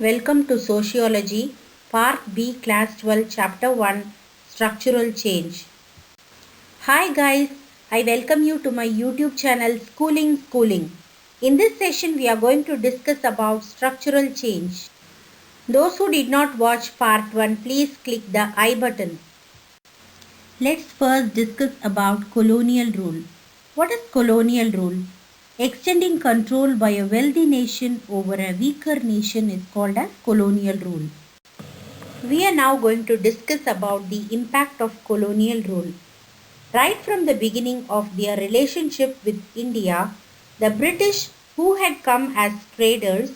Welcome to Sociology, Part B, Class 12, Chapter 1, Structural Change. Hi guys, I welcome you to my YouTube channel Schooling. In this session, we are going to discuss about structural change. Those who did not watch Part 1, please click the I button. Let's first discuss about colonial rule. What is colonial rule? Extending control by a wealthy nation over a weaker nation is called as colonial rule. We are now going to discuss about the impact of colonial rule. Right from the beginning of their relationship with India, the British, who had come as traders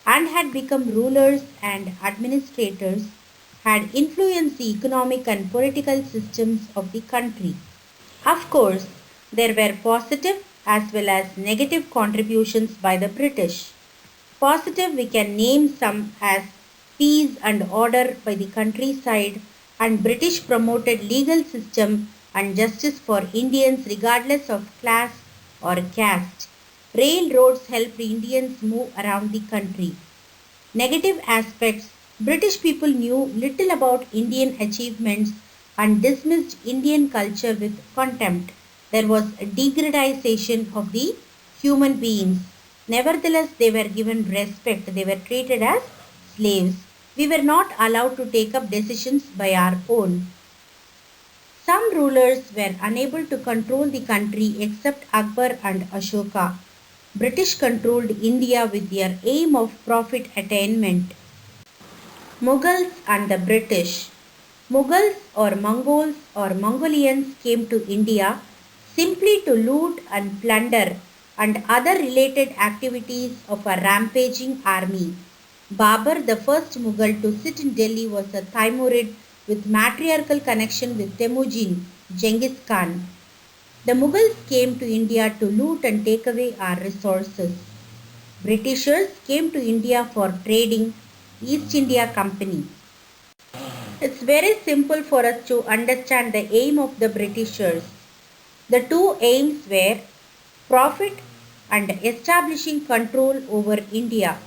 and had become rulers and administrators, had influenced the economic and political systems of the country. Of course, there were positive as well as negative contributions by the British. Positive, we can name some as peace and order by the countryside, and British promoted legal system and justice for Indians regardless of class or caste. Railroads helped Indians move around the country. Negative aspects, British people knew little about Indian achievements and dismissed Indian culture with contempt. There was a degradation of the human beings. Nevertheless, they were given respect. They were treated as slaves. We were not allowed to take up decisions by our own. Some rulers were unable to control the country except Akbar and Ashoka. British controlled India with their aim of profit attainment. Mughals and the British. Mughals or Mongols or Mongolians came to India simply to loot and plunder and other related activities of a rampaging army. Babur, the first Mughal to sit in Delhi, was a Timurid with matriarchal connection with Temujin, Genghis Khan. The Mughals came to India to loot and take away our resources. Britishers came to India for trading, East India Company. It's very simple for us to understand the aim of the Britishers. The two aims were profit and establishing control over India.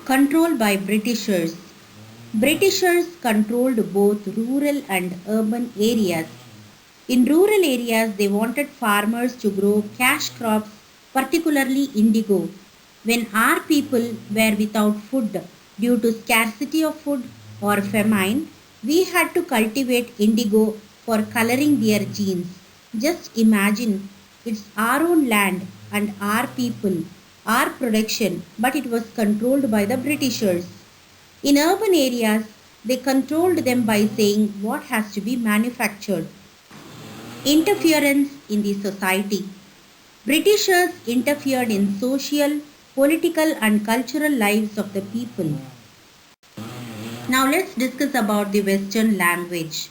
Control by Britishers. Britishers controlled both rural and urban areas. In rural areas, they wanted farmers to grow cash crops, particularly indigo. When our people were without food due to scarcity of food or famine, we had to cultivate indigo for coloring their genes. Just imagine, it's our own land and our people, our production, but it was controlled by the Britishers. In urban areas, they controlled them by saying what has to be manufactured. Interference in the society. Britishers interfered in social, political and cultural lives of the people. Now let's discuss about the Western language.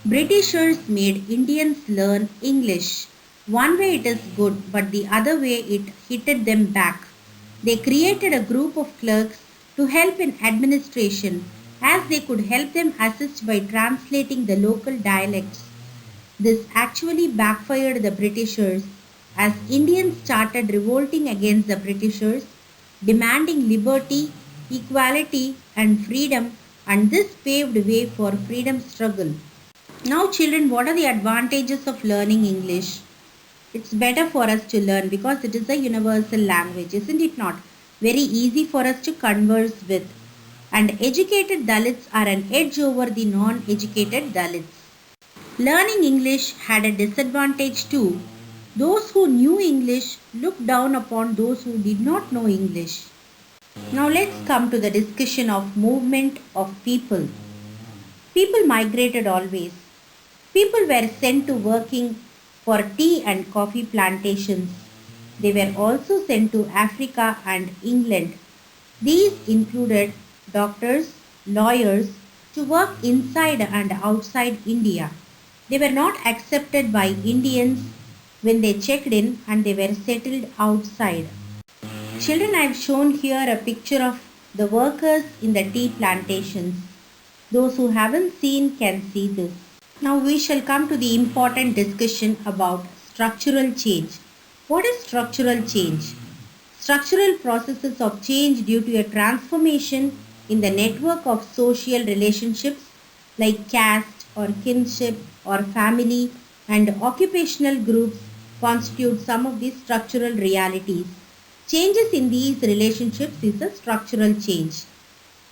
Britishers made Indians learn English. One way it is good, but the other way it hit them back. They created a group of clerks to help in administration, as they could help them assist by translating the local dialects. This actually backfired the Britishers, as Indians started revolting against the Britishers, demanding liberty, equality and freedom, and this paved way for freedom struggle. Now children, what are the advantages of learning English? It's better for us to learn because it is a universal language, isn't it not? Very easy for us to converse with. And educated Dalits are an edge over the non-educated Dalits. Learning English had a disadvantage too. Those who knew English looked down upon those who did not know English. Now let's come to the discussion of movement of people. People migrated always. People were sent to working for tea and coffee plantations. They were also sent to Africa and England. These included doctors, lawyers to work inside and outside India. They were not accepted by Indians when they checked in and they were settled outside. Children, I have shown here a picture of the workers in the tea plantations. Those who haven't seen can see this. Now we shall come to the important discussion about structural change. What is structural change? Structural processes of change due to a transformation in the network of social relationships like caste or kinship or family and occupational groups constitute some of these structural realities. Changes in these relationships is a structural change.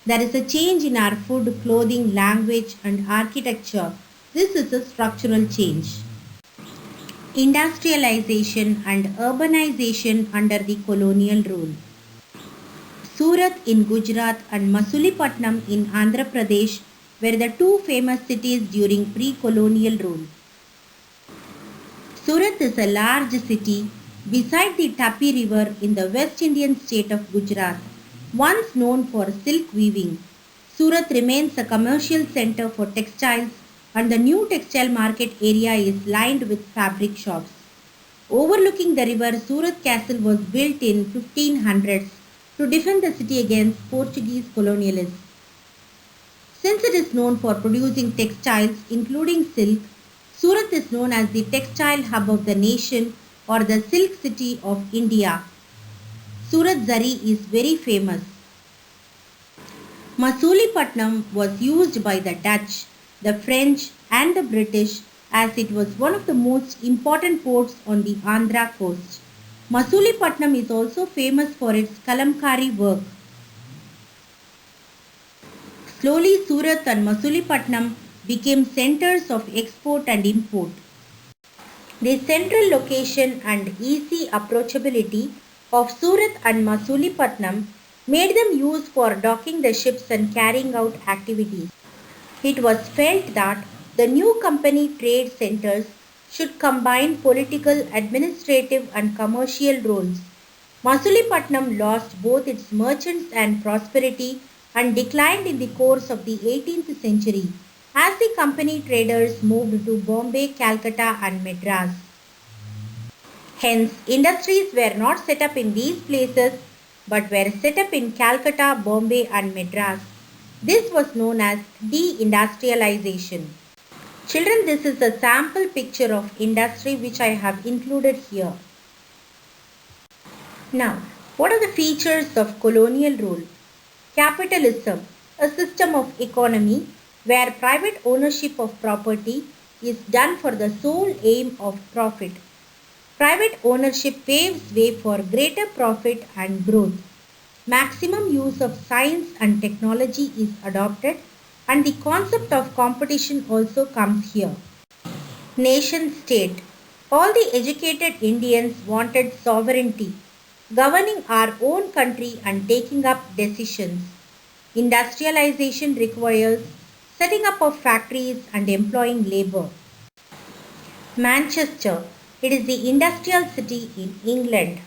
There is a change in our food, clothing, language, and architecture. This is a structural change. Industrialization and urbanization under the colonial rule. Surat in Gujarat and Masulipatam in Andhra Pradesh were the two famous cities during pre-colonial rule. Surat is a large city beside the Tapi River in the West Indian state of Gujarat, once known for silk weaving. Surat remains a commercial center for textiles and the new textile market area is lined with fabric shops. Overlooking the river, Surat Castle was built in 1500s to defend the city against Portuguese colonialists. Since it is known for producing textiles including silk, Surat is known as the textile hub of the nation or the silk city of India. Surat Zari is very famous. Masulipatam was used by the Dutch, the French and the British as it was one of the most important ports on the Andhra coast. Masulipatam is also famous for its kalamkari work. Slowly Surat and Masulipatam became centers of export and import. The central location and easy approachability of Surat and Masulipatam made them used for docking the ships and carrying out activities. It was felt that the new company trade centers should combine political, administrative and commercial roles. Masulipatam lost both its merchants and prosperity and declined in the course of the 18th century as the company traders moved to Bombay, Calcutta and Madras. Hence, industries were not set up in these places but were set up in Calcutta, Bombay and Madras. This was known as deindustrialization. Children, this is a sample picture of industry which I have included here. Now, what are the features of colonial rule? Capitalism, a system of economy where private ownership of property is done for the sole aim of profit. Private ownership paves way for greater profit and growth. Maximum use of science and technology is adopted and the concept of competition also comes here. Nation state. All the educated Indians wanted sovereignty, governing our own country and taking up decisions. Industrialization requires setting up of factories and employing labor. Manchester. It is the industrial city in England.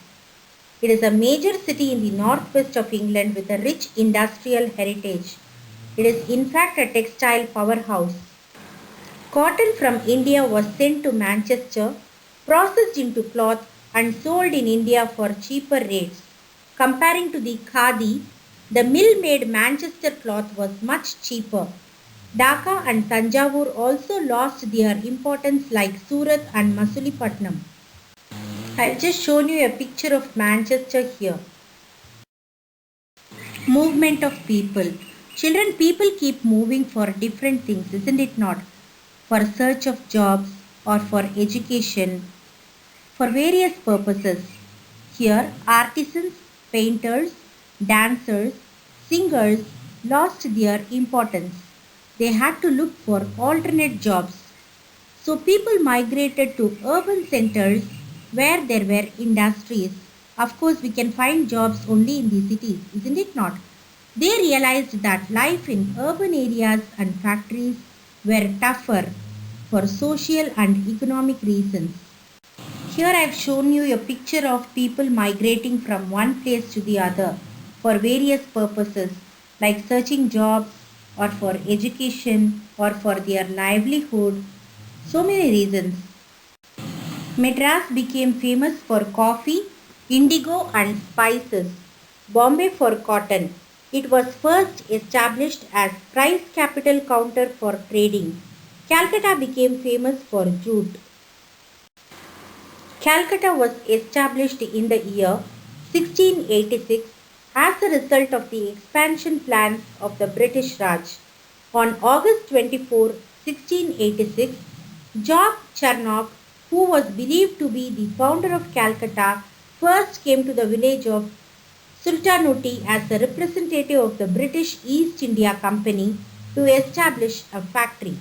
It is a major city in the northwest of England with a rich industrial heritage. It is in fact a textile powerhouse. Cotton from India was sent to Manchester, processed into cloth and sold in India for cheaper rates. Comparing to the khadi, the mill-made Manchester cloth was much cheaper. Dhaka and Tanjavur also lost their importance like Surat and Masulipatam. I have just shown you a picture of Manchester here. Movement of people. Children, people keep moving for different things, isn't it not? For search of jobs or for education, for various purposes. Here, artisans, painters, dancers, singers lost their importance. They had to look for alternate jobs. So people migrated to urban centers where there were industries. Of course, we can find jobs only in the cities, isn't it not? They realized that life in urban areas and factories were tougher for social and economic reasons. Here I have shown you a picture of people migrating from one place to the other for various purposes like searching jobs or for education or for their livelihood. So many reasons. Madras became famous for coffee, indigo and spices. Bombay for cotton. It was first established as price capital counter for trading. Calcutta became famous for jute. Calcutta was established in the year 1686 as a result of the expansion plans of the British Raj. On August 24, 1686, George Charnock, who was believed to be the founder of Calcutta, first came to the village of Sultanoti as a representative of the British East India Company to establish a factory.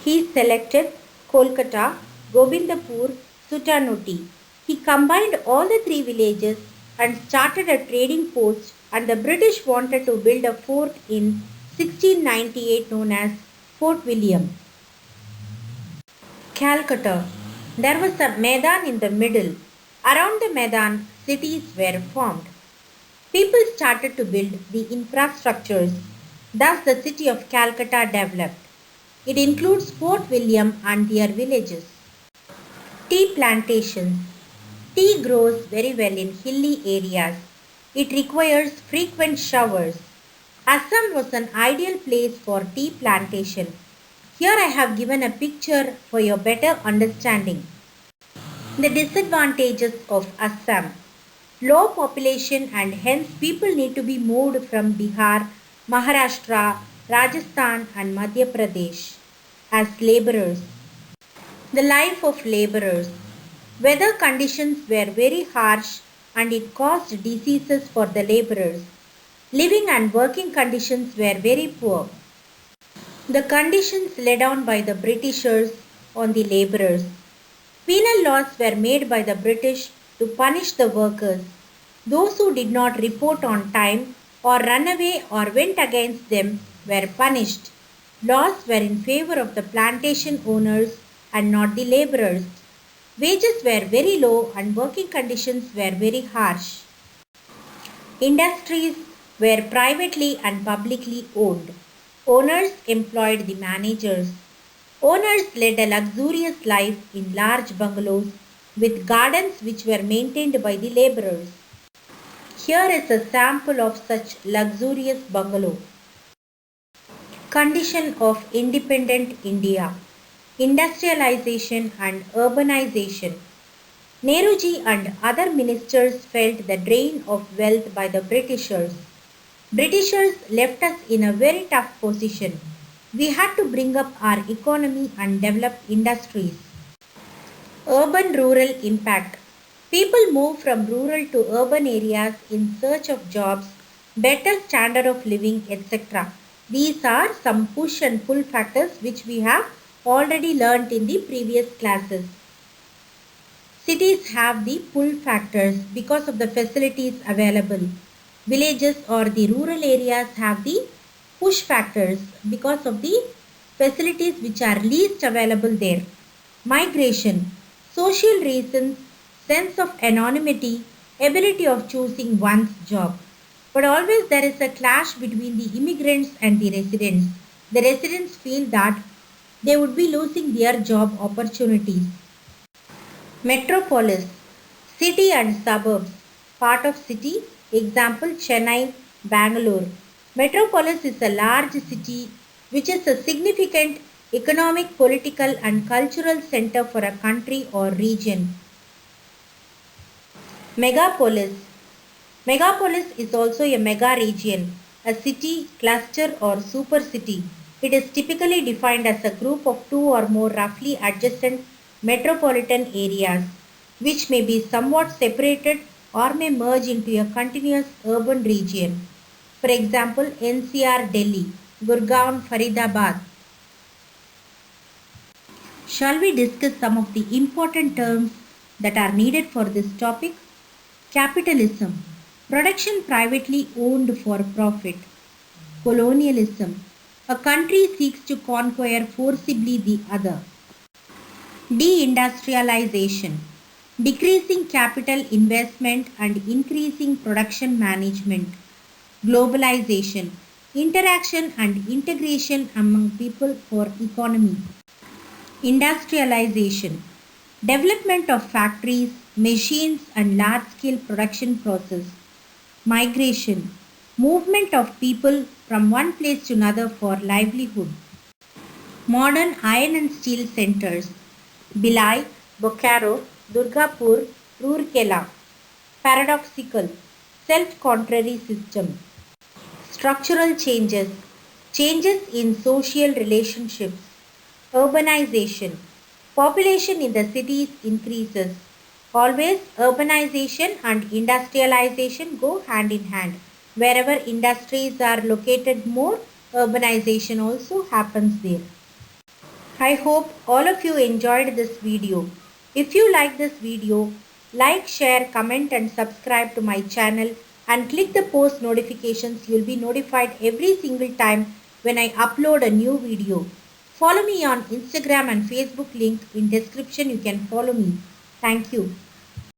He selected Kolkata, Gobindapur, Sultanoti. He combined all the three villages and started a trading post, and the British wanted to build a fort in 1698 known as Fort William. Calcutta. There was a Maidan in the middle. Around the Maidan, cities were formed. People started to build the infrastructures. Thus, the city of Calcutta developed. It includes Fort William and their villages. Tea plantations. Tea grows very well in hilly areas. It requires frequent showers. Assam was an ideal place for tea plantation. Here I have given a picture for your better understanding. The disadvantages of Assam. Low population and hence people need to be moved from Bihar, Maharashtra, Rajasthan and Madhya Pradesh as laborers. The life of laborers. Weather conditions were very harsh and it caused diseases for the laborers. Living and working conditions were very poor. The conditions laid down by the Britishers on the laborers. Penal laws were made by the British to punish the workers. Those who did not report on time or run away or went against them were punished. Laws were in favor of the plantation owners and not the laborers. Wages were very low and working conditions were very harsh. Industries were privately and publicly owned. Owners employed the managers. Owners led a luxurious life in large bungalows with gardens which were maintained by the laborers. Here is a sample of such luxurious bungalow. Condition of independent India. Industrialization and urbanization. Nehruji and other ministers felt the drain of wealth by the Britishers. Britishers left us in a very tough position. We had to bring up our economy and develop industries. Urban-rural impact. People move from rural to urban areas in search of jobs, better standard of living, etc. These are some push and pull factors which we have already learnt in the previous classes. Cities have the pull factors because of the facilities available. Villages or the rural areas have the push factors because of the facilities which are least available there. Migration, social reasons, sense of anonymity, ability of choosing one's job. But always there is a clash between the immigrants and the residents. The residents feel that they would be losing their job opportunities. Metropolis, city and suburbs, part of city, example Chennai, Bangalore. Metropolis is a large city which is a significant economic, political and cultural center for a country or region. Megapolis. Megapolis is also a mega region, a city, cluster or super city. It is typically defined as a group of two or more roughly adjacent metropolitan areas, which may be somewhat separated or may merge into a continuous urban region. For example, NCR Delhi, Gurgaon Faridabad. Shall we discuss some of the important terms that are needed for this topic? Capitalism, production privately owned for profit. Colonialism, a country seeks to conquer forcibly the other. Deindustrialization, decreasing capital investment and increasing production management. Globalization, interaction and integration among people for economy. Industrialization, development of factories, machines and large-scale production process. Migration, movement of people from one place to another for livelihood. Modern iron and steel centers. Bhilai, Bokaro, Durgapur, Rourkela. paradoxical, self-contrary system. Structural changes, changes in social relationships, urbanization, population in the cities increases. Always urbanization and industrialization go hand in hand. Wherever industries are located more, urbanization also happens there. I hope all of you enjoyed this video. If you like this video, like, share, comment and subscribe to my channel and click the post notifications. You'll be notified every single time when I upload a new video. Follow me on Instagram and Facebook, link in description. You can follow me. Thank you.